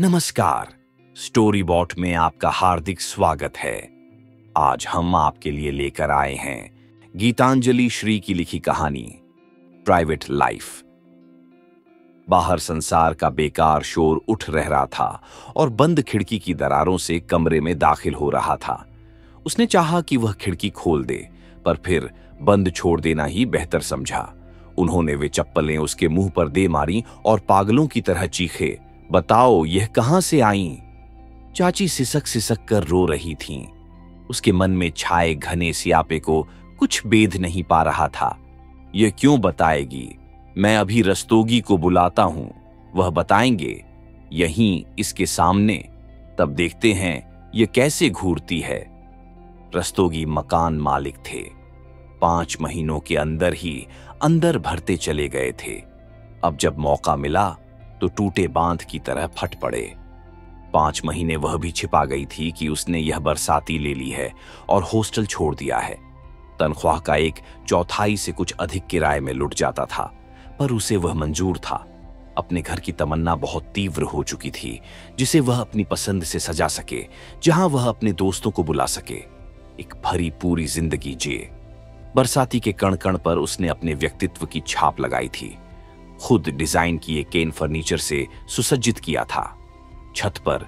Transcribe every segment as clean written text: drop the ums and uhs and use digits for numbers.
नमस्कार। Story bot में आपका हार्दिक स्वागत है। आज हम आपके लिए लेकर आए हैं गीतांजलि श्री की लिखी कहानी प्राइवेट लाइफ। बाहर संसार का बेकार शोर उठ रहा था और बंद खिड़की की दरारों से कमरे में दाखिल हो रहा था। उसने चाहा कि वह खिड़की खोल दे, पर फिर बंद छोड़ देना ही बेहतर समझा। उन्होंने वे चप्पलें उसके मुंह पर दे मारी और पागलों की तरह चीखे, बताओ यह कहां से आईं? चाची सिसक सिसक कर रो रही थीं। उसके मन में छाए घने सियापे को कुछ बेध नहीं पा रहा था। यह क्यों बताएगी? मैं अभी रस्तोगी को बुलाता हूं, वह बताएंगे यहीं इसके सामने, तब देखते हैं यह कैसे घूरती है। रस्तोगी मकान मालिक थे। 5 महीनों के अंदर ही अंदर भरते चले गए थे। अब जब मौका मिला तो टूटे बांध की तरह फट पड़े। 5 महीने वह भी छिपा गई थी कि उसने यह बरसाती ले ली है और हॉस्टल छोड़ दिया है। तनख्वाह का 1/4 से कुछ अधिक किराए में लुट जाता था, पर उसे वह मंजूर था। अपने घर की तमन्ना बहुत तीव्र हो चुकी थी, जिसे वह अपनी पसंद से सजा सके, जहां वह अपने दोस्तों को बुला सके, एक भरी पूरी जिंदगी जिए। बरसाती के कण कण पर उसने अपने व्यक्तित्व की छाप लगाई थी। खुद डिजाइन किए केन फर्नीचर से सुसज्जित किया था। छत पर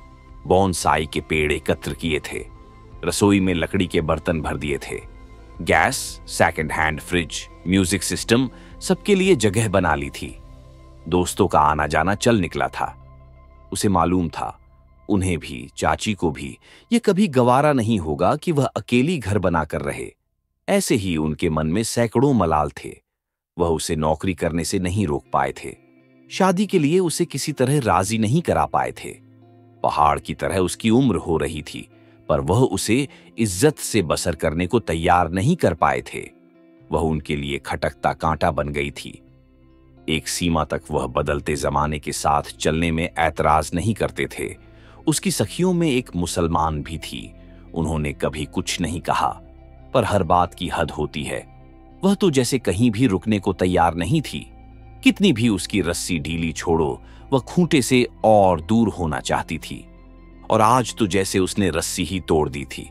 बोनसाई के पेड़ एकत्र किए थे। रसोई में लकड़ी के बर्तन भर दिए थे। Gas, second hand fridge, music system, सबके लिए जगह बना ली थी। दोस्तों का आना जाना चल निकला था। उसे मालूम था उन्हें भी, चाची को भी, यह कभी गवारा नहीं होगा कि वह अकेली घर बनाकर रहे। ऐसे ही उनके मन में सैकड़ों मलाल थे। वह उसे नौकरी करने से नहीं रोक पाए थे। शादी के लिए उसे किसी तरह राजी नहीं करा पाए थे। पहाड़ की तरह उसकी उम्र हो रही थी, पर वह उसे इज्जत से बसर करने को तैयार नहीं कर पाए थे। वह उनके लिए खटकता कांटा बन गई थी। एक सीमा तक वह बदलते जमाने के साथ चलने में ऐतराज नहीं करते थे। उसकी सखियों में एक मुसलमान भी थी। उन्होंने कभी कुछ नहीं कहा, पर हर बात की हद होती है। वह तो जैसे कहीं भी रुकने को तैयार नहीं थी। कितनी भी उसकी रस्सी ढीली छोड़ो, वह खूंटे से और दूर होना चाहती थी। और आज तो जैसे उसने रस्सी ही तोड़ दी थी।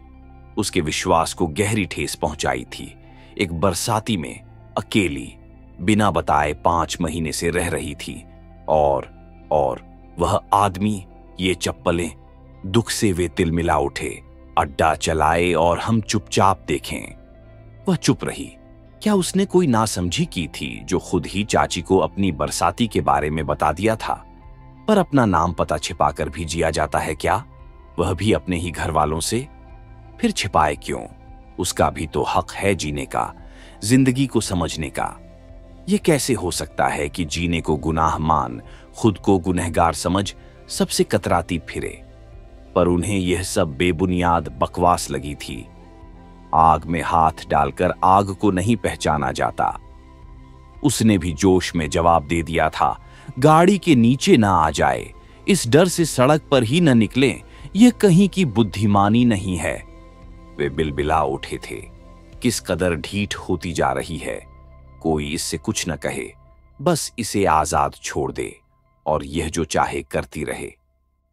उसके विश्वास को गहरी ठेस पहुंचाई थी। एक बरसाती में अकेली बिना बताए 5 महीने से रह रही थी। और वह आदमी, ये चप्पलें, दुख से वे तिलमिला उठे। अड्डा चलाए और हम चुपचाप देखें। वह चुप रही। क्या उसने कोई नासमझी की थी जो खुद ही चाची को अपनी बरसाती के बारे में बता दिया था? पर अपना नाम पता छिपाकर भी जिया जाता है क्या? वह भी अपने ही घर वालों से? फिर छिपाए क्यों? उसका भी तो हक है जीने का, जिंदगी को समझने का। यह कैसे हो सकता है कि जीने को गुनाह मान, खुद को गुनहगार समझ सबसे कतराती फिरे? पर उन्हें यह सब बेबुनियाद बकवास लगी थी। आग में हाथ डालकर आग को नहीं पहचाना जाता। उसने भी जोश में जवाब दे दिया था, गाड़ी के नीचे ना आ जाए, इस डर से सड़क पर ही न निकले, यह कहीं की बुद्धिमानी नहीं है। वे बिलबिला उठे थे। किस कदर ढीठ होती जा रही है। कोई इससे कुछ न कहे, बस इसे आजाद छोड़ दे और यह जो चाहे करती रहे।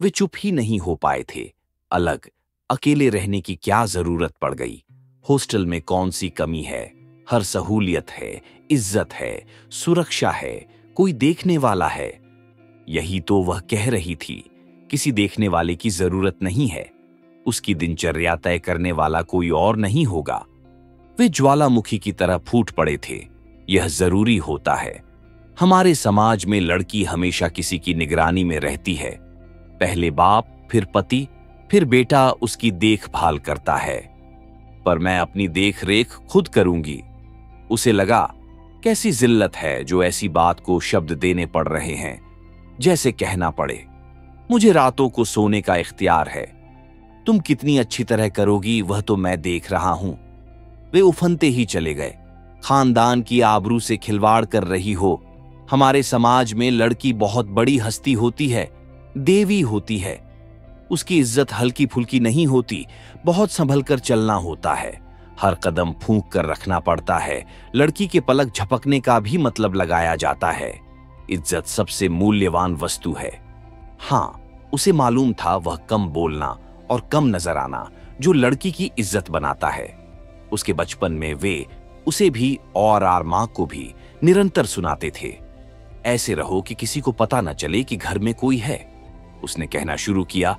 वे चुप ही नहीं हो पाए थे। अलग अकेले रहने की क्या जरूरत पड़ गई? हॉस्टल में कौन सी कमी है? हर सहूलियत है, इज्जत है, सुरक्षा है, कोई देखने वाला है। यही तो वह कह रही थी। किसी देखने वाले की जरूरत नहीं है। उसकी दिनचर्या तय करने वाला कोई और नहीं होगा। वे ज्वालामुखी की तरह फूट पड़े थे। यह जरूरी होता है। हमारे समाज में लड़की हमेशा किसी की निगरानी में रहती है। पहले बाप, फिर पति, फिर बेटा उसकी देखभाल करता है। पर मैं अपनी देख रेख खुद करूंगी। उसे लगा कैसी जिल्लत है जो ऐसी बात को शब्द देने पड़ रहे हैं, जैसे कहना पड़े, मुझे रातों को सोने का इख्तियार है। तुम कितनी अच्छी तरह करोगी वह तो मैं देख रहा हूं। वे उफनते ही चले गए। खानदान की आबरू से खिलवाड़ कर रही हो। हमारे समाज में लड़की बहुत बड़ी हस्ती होती है, देवी होती है। उसकी इज्जत हल्की फुल्की नहीं होती, बहुत संभल कर चलना होता है। हर कदम फूंक कर रखना पड़ता है। लड़की के पलक झपकने का भी मतलब लगाया जाता है। इज्जत सबसे मूल्यवान वस्तु है। हाँ, उसे मालूम था वह कम बोलना और कम नजर आना जो लड़की की इज्जत बनाता है। उसके बचपन में वे उसे भी और मां को भी निरंतर सुनाते थे, ऐसे रहो कि किसी को पता न चले कि घर में कोई है। उसने कहना शुरू किया,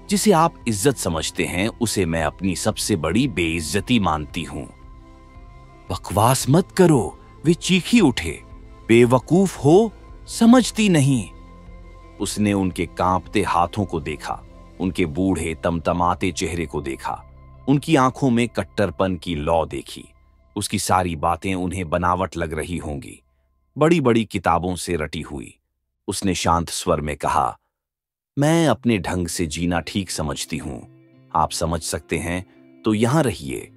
जिसे आप इज्जत समझते हैं उसे मैं अपनी सबसे बड़ी बेइज्जती मानती हूं। बकवास मत करो, वे चीखी उठे। बेवकूफ हो, समझती नहीं। उसने उनके कांपते हाथों को देखा, उनके बूढ़े तमतमाते चेहरे को देखा, उनकी आंखों में कट्टरपन की लौ देखी। उसकी सारी बातें उन्हें बनावट लग रही होंगी, बड़ी बड़ी किताबों से रटी हुई। उसने शांत स्वर में कहा, मैं अपने ढंग से जीना ठीक समझती हूं। आप समझ सकते हैं तो यहां रहिए।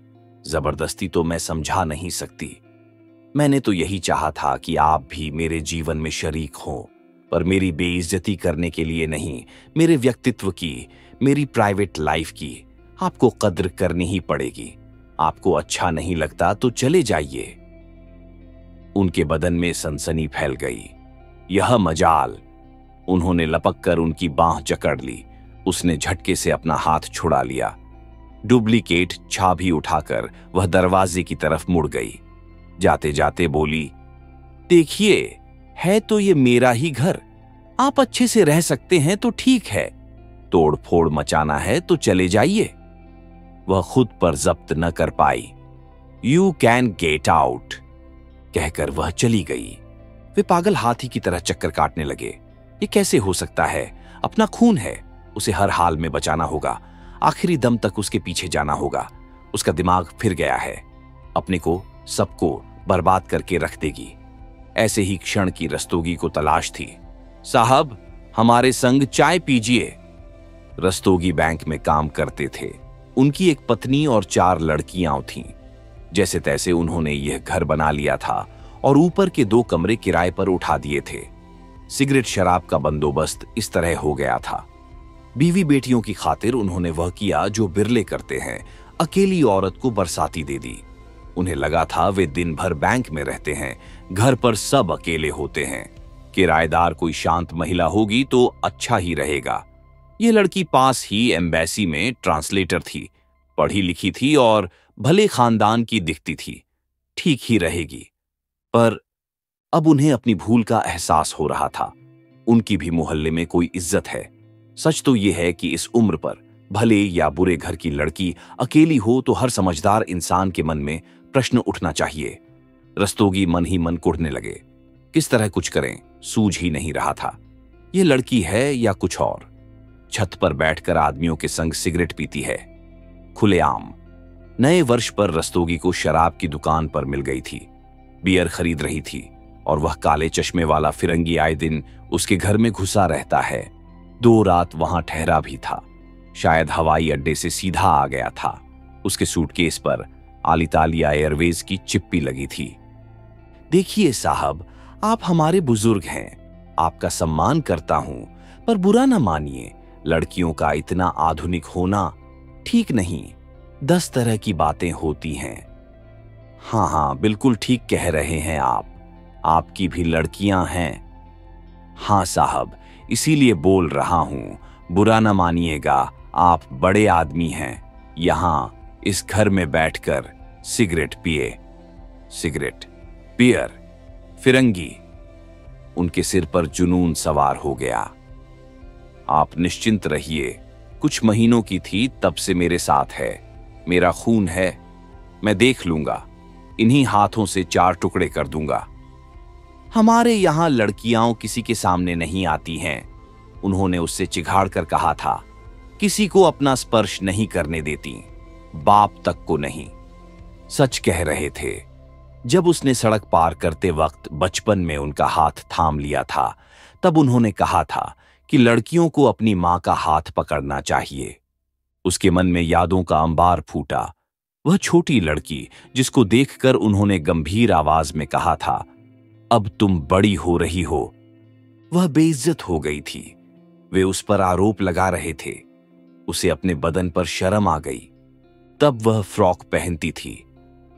जबरदस्ती तो मैं समझा नहीं सकती। मैंने तो यही चाहा था कि आप भी मेरे जीवन में शरीक हों, पर मेरी बेइज्जती करने के लिए नहीं, मेरे व्यक्तित्व की, मेरी प्राइवेट लाइफ की आपको कद्र करनी ही पड़ेगी। आपको अच्छा नहीं लगता तो चले जाइए। उनके बदन में सनसनी फैल गई। यह मजाल। उन्होंने लपक कर उनकी बांह जकड़ ली। उसने झटके से अपना हाथ छुड़ा लिया। डुप्लीकेट चाबी उठाकर वह दरवाजे की तरफ मुड़ गई। जाते जाते बोली, देखिए, है तो ये मेरा ही घर। आप अच्छे से रह सकते हैं तो ठीक है, तोड़ फोड़ मचाना है तो चले जाइए। वह खुद पर जब्त न कर पाई। यू कैन गेट आउट कहकर वह चली गई। वे पागल हाथी की तरह चक्कर काटने लगे। ये कैसे हो सकता है? अपना खून है, उसे हर हाल में बचाना होगा। आखिरी दम तक उसके पीछे जाना होगा। उसका दिमाग फिर गया है। अपने को, सबको बर्बाद करके रख देगी। ऐसे ही क्षण की रस्तोगी को तलाश थी। साहब, हमारे संग चाय पीजिए। रस्तोगी बैंक में काम करते थे। उनकी एक पत्नी और 4 लड़कियां थीं। जैसे तैसे उन्होंने यह घर बना लिया था और ऊपर के 2 कमरे किराए पर उठा दिए थे। सिगरेट शराब का बंदोबस्त इस तरह हो गया था। बीवी बेटियों की खातिर उन्होंने वह किया जो बिरले करते हैं, अकेली औरत को बरसाती दे दी। उन्हें लगा था वे दिन भर बैंक में रहते हैं, घर पर सब अकेले होते हैं। किराएदार कोई शांत महिला होगी तो अच्छा ही रहेगा। ये लड़की पास ही एम्बेसी में ट्रांसलेटर थी, पढ़ी लिखी थी और भले खानदान की दिखती थी। ठीक ही रहेगी। पर अब उन्हें अपनी भूल का एहसास हो रहा था। उनकी भी मोहल्ले में कोई इज्जत है। सच तो यह है कि इस उम्र पर भले या बुरे घर की लड़की अकेली हो तो हर समझदार इंसान के मन में प्रश्न उठना चाहिए। रस्तोगी मन ही मन कुढ़ने लगे। किस तरह कुछ करें, सूझ ही नहीं रहा था। यह लड़की है या कुछ और। छत पर बैठकर आदमियों के संग सिगरेट पीती है, खुलेआम। नए वर्ष पर रस्तोगी को शराब की दुकान पर मिल गई थी। बियर खरीद रही थी और वह काले चश्मे वाला फिरंगी आए दिन उसके घर में घुसा रहता है। 2 रात वहां ठहरा भी था। शायद हवाई अड्डे से सीधा आ गया था। उसके सूटकेस पर आलितालिया एयरवेज की चिप्पी लगी थी। देखिए साहब, आप हमारे बुजुर्ग हैं, आपका सम्मान करता हूं, पर बुरा ना मानिए, लड़कियों का इतना आधुनिक होना ठीक नहीं। 10 तरह की बातें होती हैं। हाँ हाँ, बिल्कुल ठीक कह रहे हैं आप। आपकी भी लड़कियां हैं। हाँ साहब, इसीलिए बोल रहा हूं, बुरा ना मानिएगा, आप बड़े आदमी हैं। यहां इस घर में बैठकर सिगरेट पिए। सिगरेट, बियर, फिरंगी। उनके सिर पर जुनून सवार हो गया। आप निश्चिंत रहिए, कुछ महीनों की थी तब से मेरे साथ है। मेरा खून है, मैं देख लूंगा। इन्हीं हाथों से 4 टुकड़े कर दूंगा। हमारे यहां लड़कियां किसी के सामने नहीं आती हैं, उन्होंने उससे चिघाड़ कर कहा था। किसी को अपना स्पर्श नहीं करने देती, बाप तक को नहीं। सच कह रहे थे। जब उसने सड़क पार करते वक्त बचपन में उनका हाथ थाम लिया था, तब उन्होंने कहा था कि लड़कियों को अपनी मां का हाथ पकड़ना चाहिए। उसके मन में यादों का अंबार फूटा। वह छोटी लड़की जिसको देखकर उन्होंने गंभीर आवाज में कहा था, अब तुम बड़ी हो रही हो, वह बेइज्जत हो गई थी। वे उस पर आरोप लगा रहे थे। उसे अपने बदन पर शर्म आ गई। तब वह फ्रॉक पहनती थी।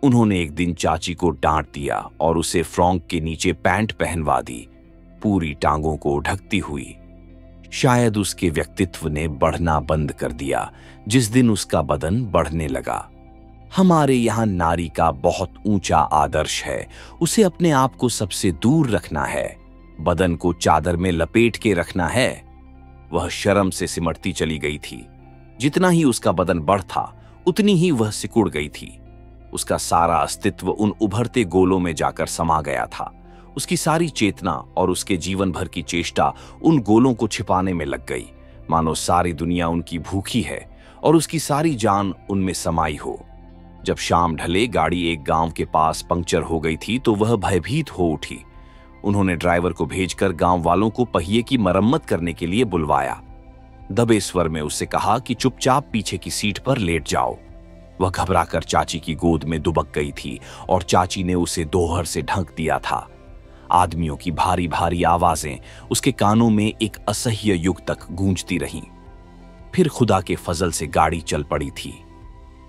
उन्होंने एक दिन चाची को डांट दिया और उसे फ्रॉक के नीचे पैंट पहनवा दी, पूरी टांगों को ढकती हुई। शायद उसके व्यक्तित्व ने बढ़ना बंद कर दिया जिस दिन उसका बदन बढ़ने लगा। हमारे यहाँ नारी का बहुत ऊंचा आदर्श है, उसे अपने आप को सबसे दूर रखना है, बदन को चादर में लपेट के रखना है। वह शर्म से सिमटती चली गई थी। जितना ही उसका बदन बढ़ था उतनी ही वह सिकुड़ गई थी। उसका सारा अस्तित्व उन उभरते गोलों में जाकर समा गया था। उसकी सारी चेतना और उसके जीवन भर की चेष्टा उन गोलों को छिपाने में लग गई, मानो सारी दुनिया उनकी भूखी है और उसकी सारी जान उनमें समाई हो। जब शाम ढले गाड़ी एक गांव के पास पंक्चर हो गई थी तो वह भयभीत हो उठी। उन्होंने ड्राइवर को भेजकर गांव वालों को पहिए की मरम्मत करने के लिए बुलवाया। दबे स्वर में उससे कहा कि चुपचाप पीछे की सीट पर लेट जाओ। वह घबराकर चाची की गोद में दुबक गई थी और चाची ने उसे दोहर से ढक दिया था। आदमियों की भारी भारी आवाजें उसके कानों में एक असह्य युग तक गूंजती रहीं। फिर खुदा के फजल से गाड़ी चल पड़ी थी।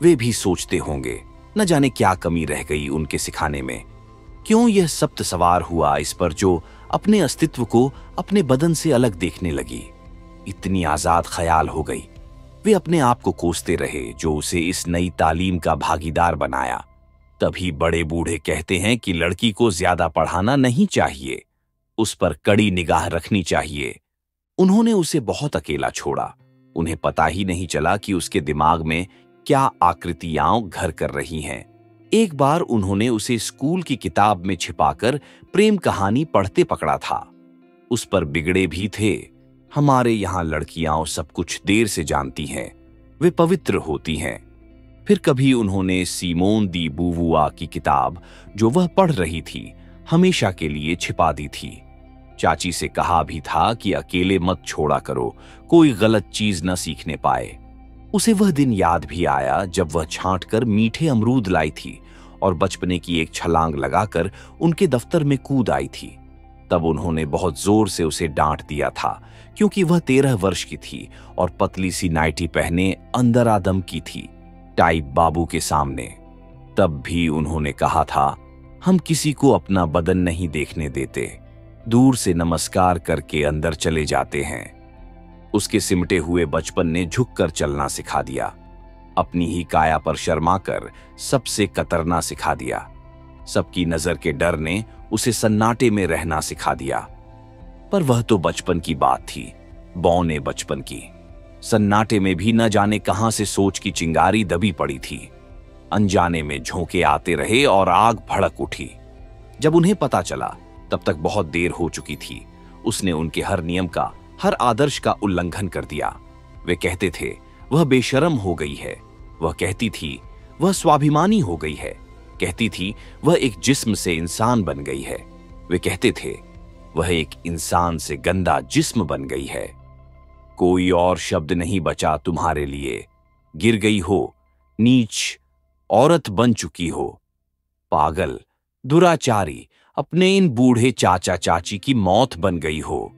वे भी सोचते होंगे, न जाने क्या कमी रह गई उनके सिखाने में। क्यों यह सप्त सवार हुआ इस पर जो अपने अस्तित्व को अपने बदन से अलग देखने लगी। इतनी आजाद ख्याल हो गई। वे अपने आप को कोसते रहे जो उसे इस नई तालीम का भागीदार बनाया। तभी बड़े बूढ़े कहते हैं कि लड़की को ज्यादा पढ़ाना नहीं चाहिए, उस पर कड़ी निगाह रखनी चाहिए। उन्होंने उसे बहुत अकेला छोड़ा। उन्हें पता ही नहीं चला कि उसके दिमाग में क्या आकृतियां घर कर रही हैं। एक बार उन्होंने उसे स्कूल की किताब में छिपाकर प्रेम कहानी पढ़ते पकड़ा था। उस पर बिगड़े भी थे। हमारे यहाँ लड़कियां सब कुछ देर से जानती हैं, वे पवित्र होती हैं। फिर कभी उन्होंने सीमोन दी बूवुआ की किताब जो वह पढ़ रही थी हमेशा के लिए छिपा दी थी। चाची से कहा भी था कि अकेले मत छोड़ा करो, कोई गलत चीज न सीखने पाए। उसे वह दिन याद भी आया जब वह छांट कर मीठे अमरूद लाई थी और बचपने की एक छलांग लगाकर उनके दफ्तर में कूद आई थी। तब उन्होंने बहुत जोर से उसे डांट दिया था क्योंकि वह 13 वर्ष की थी और पतली सी नाइटी पहने अंदरादम की थी, टाइप बाबू के सामने। तब भी उन्होंने कहा था, हम किसी को अपना बदन नहीं देखने देते, दूर से नमस्कार करके अंदर चले जाते हैं। उसके सिमटे हुए बचपन ने झुककर चलना सिखा दिया, अपनी ही काया पर शर्माकर सबसे कतरना सिखा दिया। सबकी नजर के डर ने उसे सन्नाटे में रहना सिखा दिया। पर वह तो बचपन की बात थी, बौने बचपन की। सन्नाटे में भी न जाने कहां से सोच की चिंगारी दबी पड़ी थी। अनजाने में झोंके आते रहे और आग भड़क उठी। जब उन्हें पता चला तब तक बहुत देर हो चुकी थी। उसने उनके हर नियम का, हर आदर्श का उल्लंघन कर दिया। वे कहते थे वह बेशर्म हो गई है, वह कहती थी वह स्वाभिमानी हो गई है, कहती थी वह एक जिस्म से इंसान बन गई है। वे कहते थे वह एक इंसान से गंदा जिस्म बन गई है। कोई और शब्द नहीं बचा तुम्हारे लिए। गिर गई हो, नीच औरत बन चुकी हो। पागल, दुराचारी, अपने इन बूढ़े चाचा चाची की मौत बन गई हो।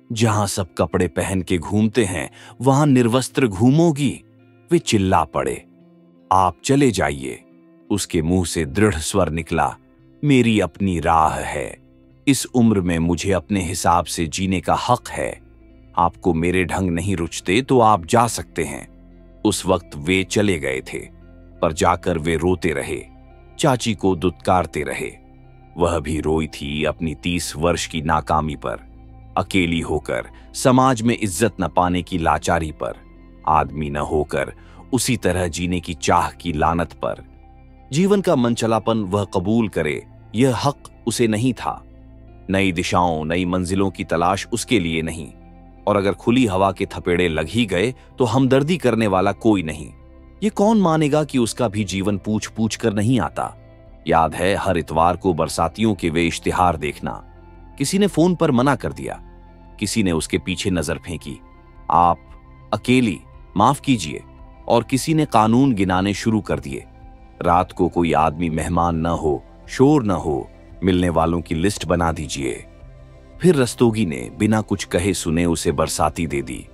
जहां सब कपड़े पहन के घूमते हैं वहां निर्वस्त्र घूमोगी। वे चिल्ला पड़े, आप चले जाइए। उसके मुंह से दृढ़ स्वर निकला, मेरी अपनी राह है। इस उम्र में मुझे अपने हिसाब से जीने का हक है। आपको मेरे ढंग नहीं रुचते तो आप जा सकते हैं। उस वक्त वे चले गए थे, पर जाकर वे रोते रहे, चाची को दुत्कारते रहे। वह भी रोई थी अपनी 30 वर्ष की नाकामी पर, अकेली होकर, समाज में इज्जत न पाने की लाचारी पर, आदमी न होकर उसी तरह जीने की चाह की लानत पर। जीवन का मनचलापन वह कबूल करे, यह हक उसे नहीं था। नई दिशाओं, नई मंजिलों की तलाश उसके लिए नहीं। और अगर खुली हवा के थपेड़े लग ही गए तो हमदर्दी करने वाला कोई नहीं। ये कौन मानेगा कि उसका भी जीवन पूछ पूछ कर नहीं आता। याद है हर इतवार को बरसातियों के वे इश्तिहार देखना। किसी ने फोन पर मना कर दिया, किसी ने उसके पीछे नजर फेंकी, आप अकेली, माफ कीजिए, और किसी ने कानून गिनाने शुरू कर दिए। रात को कोई आदमी मेहमान न हो, शोर न हो, मिलने वालों की लिस्ट बना दीजिए। फिर रस्तोगी ने बिना कुछ कहे सुने उसे बरसाती दे दी।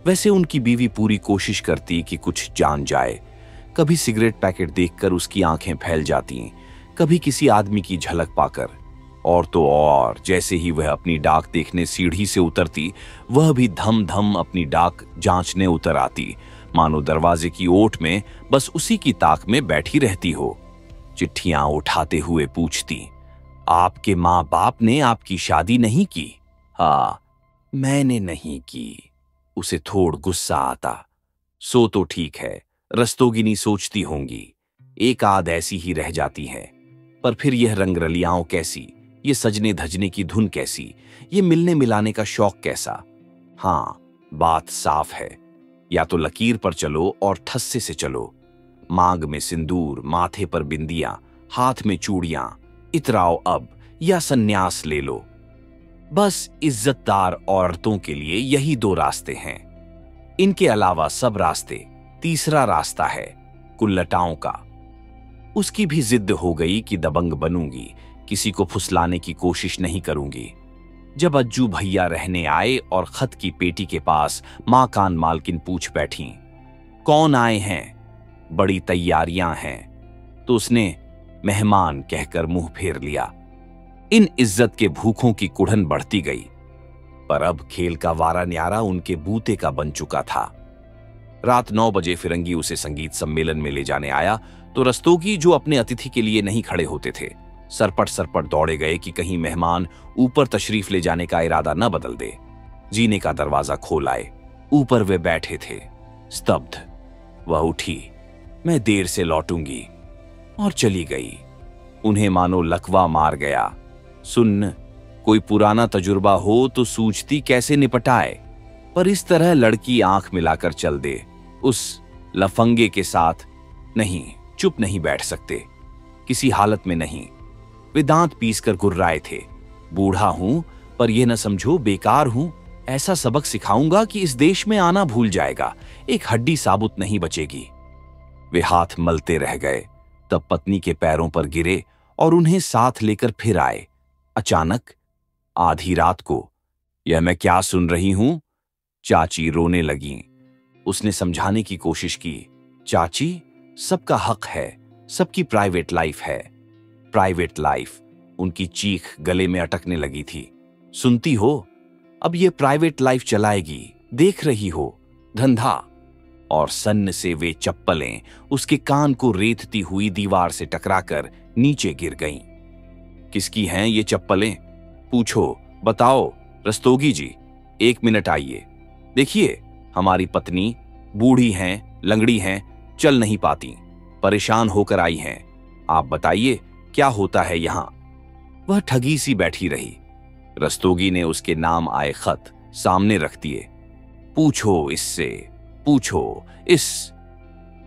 वैसे उनकी बीवी पूरी कोशिश करती कि कुछ जान जाए। कभी सिगरेट पैकेट देखकर उसकी आंखें फैल जाती, कभी किसी आदमी की झलक पाकर। और तो और जैसे ही वह अपनी डाक देखने सीढ़ी से उतरती, वह भी धम धम अपनी डाक जांचने उतर आती, मानो दरवाजे की ओट में बस उसी की ताक में बैठी रहती हो। चिट्ठियां उठाते हुए पूछती, आपके माँ बाप ने आपकी शादी नहीं की? हाँ, मैंने नहीं की। उसे थोड़ गुस्सा आता। सो तो ठीक है, रस्तोगिनी सोचती होंगी, एक आध ऐसी ही रह जाती हैं, पर फिर यह रंगरलियाओं कैसी, ये सजने धजने की धुन कैसी, ये मिलने मिलाने का शौक कैसा? हाँ, बात साफ है, या तो लकीर पर चलो और ठस्से से चलो। मांग में सिंदूर, माथे पर बिंदियां, हाथ में चूड़ियां, इतराओ अब या सन्यास ले लो। बस इज्जतदार औरतों के लिए यही दो रास्ते हैं। इनके अलावा सब रास्ते, तीसरा रास्ता है कुल्लटाओं का। उसकी भी जिद हो गई कि दबंग बनूंगी, किसी को फुसलाने की कोशिश नहीं करूंगी। जब अज्जू भैया रहने आए और खत की पेटी के पास मां कान मालकिन पूछ बैठी, कौन आए हैं? बड़ी तैयारियां हैं, तो उसने मेहमान कहकर मुंह फेर लिया। इन इज्जत के भूखों की कुढ़न बढ़ती गई, पर अब खेल का वारा न्यारा उनके बूते का बन चुका था। रात 9 बजे फिरंगी उसे संगीत सम्मेलन में ले जाने आया तो रस्तोगी, जो अपने अतिथि के लिए नहीं खड़े होते थे, सरपट सरपट दौड़े गए कि कहीं मेहमान ऊपर तशरीफ ले जाने का इरादा न बदल दे। जीने का दरवाजा खोल आए। ऊपर वे बैठे थे, स्तब्ध। वह उठी, मैं देर से लौटूंगी, और चली गई। उन्हें मानो लकवा मार गया। सुन, कोई पुराना तजुर्बा हो तो सूझती कैसे निपटाए, पर इस तरह लड़की आंख मिलाकर चल दे उस लफंगे के साथ नहीं, चुप नहीं बैठ सकते, किसी हालत में नहीं। वे दांत पीसकर गुर्राए थे। बूढ़ा हूं, पर यह न समझो बेकार हूं। ऐसा सबक सिखाऊंगा कि इस देश में आना भूल जाएगा, एक हड्डी साबुत नहीं बचेगी। वे हाथ मलते रह गए, तब पत्नी के पैरों पर गिरे और उन्हें साथ लेकर फिर आए। अचानक आधी रात को, यह मैं क्या सुन रही हूं? चाची रोने लगीं। उसने समझाने की कोशिश की, चाची, सबका हक है, सबकी प्राइवेट लाइफ है। Private life? उनकी चीख गले में अटकने लगी थी। सुनती हो, अब ये प्राइवेट लाइफ चलाएगी, देख रही हो, धंधा। और सन्न से वे चप्पलें उसके कान को रेतती हुई दीवार से टकराकर नीचे गिर गईं। किसकी हैं ये चप्पलें? पूछो, बताओ रस्तोगी जी, 1 मिनट आइए। देखिए, हमारी पत्नी बूढ़ी हैं, लंगड़ी हैं, चल नहीं पाती, परेशान होकर आई हैं। आप बताइए क्या होता है यहां? वह ठगी सी बैठी रही। रस्तोगी ने उसके नाम आए खत सामने रख दिए। पूछो इससे, पूछो इस।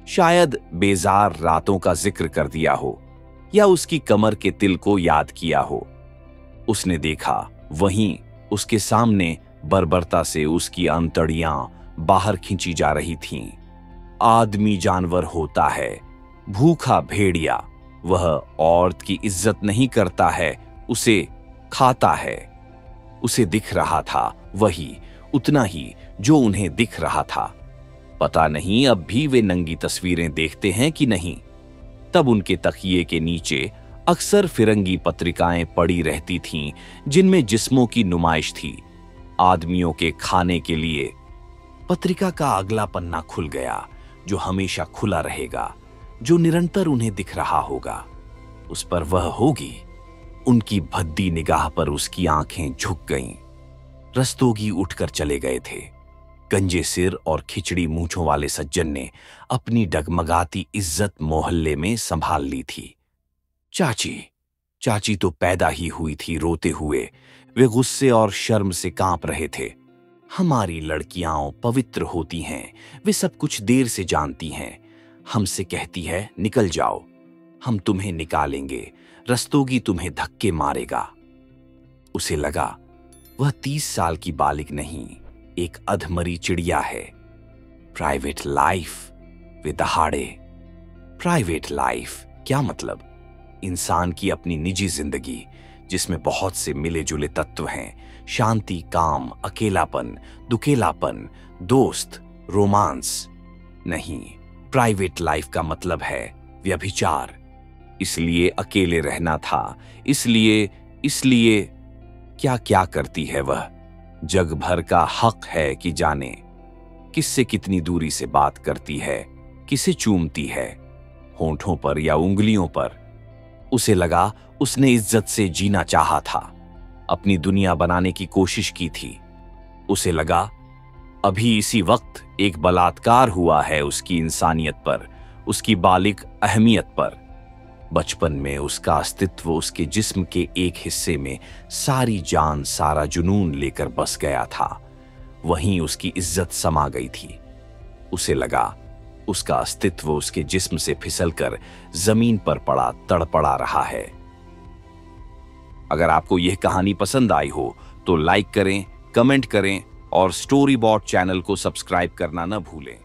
शायद बेजार रातों का जिक्र कर दिया हो, या उसकी कमर के तिल को याद किया हो। उसने देखा, वहीं उसके सामने बर्बरता से उसकी अंतड़ियां बाहर खींची जा रही थीं। आदमी जानवर होता है, भूखा भेड़िया। वह औरत की इज्जत नहीं करता है, उसे खाता है। उसे दिख रहा था वही, उतना ही जो उन्हें दिख रहा था। पता नहीं अब भी वे नंगी तस्वीरें देखते हैं कि नहीं। तब उनके तकिए के नीचे अक्सर फिरंगी पत्रिकाएं पड़ी रहती थीं, जिनमें जिस्मों की नुमाइश थी, आदमियों के खाने के लिए। पत्रिका का अगला पन्ना खुल गया, जो हमेशा खुला रहेगा, जो निरंतर उन्हें दिख रहा होगा। उस पर वह होगी। उनकी भद्दी निगाह पर उसकी आंखें झुक गईं। रस्तोगी उठकर चले गए थे। गंजे सिर और खिचड़ी मूंछों वाले सज्जन ने अपनी डगमगाती इज्जत मोहल्ले में संभाल ली थी। चाची तो पैदा ही हुई थी रोते हुए। वे गुस्से और शर्म से कांप रहे थे। हमारी लड़कियां पवित्र होती हैं, वे सब कुछ देर से जानती हैं। हमसे कहती है, निकल जाओ, हम तुम्हें निकालेंगे, रस्तोगी तुम्हें धक्के मारेगा। उसे लगा वह 30 साल की बालिक नहीं, एक अधमरी चिड़िया है। प्राइवेट लाइफ, वे दहाड़े। प्राइवेट लाइफ क्या मतलब? इंसान की अपनी निजी जिंदगी, जिसमें बहुत से मिले जुले तत्व हैं, शांति, काम, अकेलापन, दुकेलापन, दोस्त, रोमांस। नहीं, प्राइवेट लाइफ का मतलब है व्यभिचार। इसलिए अकेले रहना था, इसलिए इसलिए क्या क्या करती है वह, जग भर का हक है कि जाने। किससे कितनी दूरी से बात करती है, किसे चूमती है, होंठों पर या उंगलियों पर। उसे लगा उसने इज्जत से जीना चाहा था, अपनी दुनिया बनाने की कोशिश की थी। उसे लगा अभी इसी वक्त एक बलात्कार हुआ है उसकी इंसानियत पर, उसकी बालिग अहमियत पर। बचपन में उसका अस्तित्व उसके जिस्म के एक हिस्से में सारी जान, सारा जुनून लेकर बस गया था। वहीं उसकी इज्जत समा गई थी। उसे लगा उसका अस्तित्व उसके जिस्म से फिसलकर जमीन पर पड़ा तड़पड़ा रहा है। अगर आपको यह कहानी पसंद आई हो तो लाइक करें, कमेंट करें और स्टोरी बॉट चैनल को सब्सक्राइब करना न भूलें।